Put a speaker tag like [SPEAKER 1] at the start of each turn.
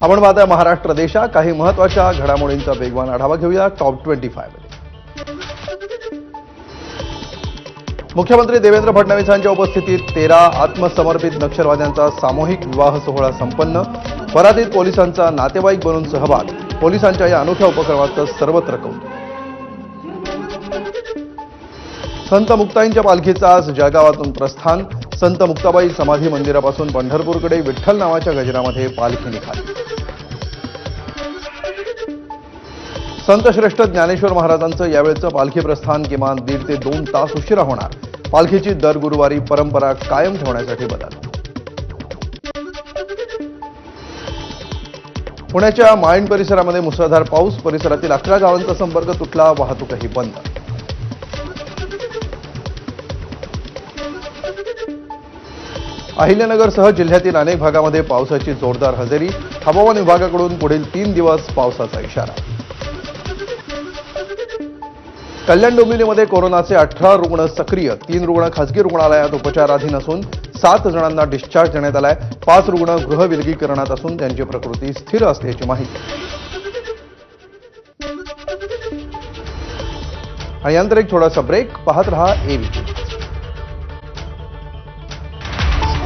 [SPEAKER 1] आपण पाहता महाराष्ट्र देशात काही महत्त्वाच्या घडामोडींचा वेगवान आढावा घेऊया टॉप 25 मध्ये। मुख्यमंत्री देवेंद्र फडणवीसांच्या उपस्थितीत 13 आत्मसमर्पित नक्षलवाद्यांचा सामूहिक विवाह सोहळा संपन्न। परातीत पोलिसांचा नातेवाईक बनून सहभाग। पोलिसांच्या या अनोख्या उपक्रमाचं सर्वत्र कौतुक। संत मुक्ताईंच्या पालखीचं आज जळगावातून प्रस्थान। संत मुक्ताबाई समाधी मंदिरापासून पंढरपूरकडे विठ्ठल नावाच्या गजरामध्ये पालखी निघाली। संत श्रेष्ठ ज्ञानेश्वर महाराजांचं यावेळचं पालखी प्रस्थान किमान 1.5 ते 2 तास उशिरा होणार। पालखीची दर गुरुवारी परंपरा कायम ठेवण्यासाठी बदल। पुण्याच्या माळीण परिसरामध्ये मुसळधार पाऊस। परिसरातील 11 गावांचा संपर्क तुटला। वाहतूकही बंद। अहिल्यानगरसह जिल्ह्यातील अनेक भागामध्ये पावसाची जोरदार हजेरी। हवामान विभागाकडून पुढील 3 दिवस पावसाचा इशारा। कल्याण डोंबिवलीमध्ये कोरोनाचे 18 रुग्ण सक्रिय। 3 रुग्ण खासगी रुग्णालयात उपचाराधीन असून 7 जणांना डिस्चार्ज देण्यात आलाय। 5 रुग्ण गृहविलगीकरणात असून त्यांची प्रकृती स्थिर असल्याची माहिती। आणि यानंतर एक छोटासा ब्रेक। पाहत रहा एबीपी।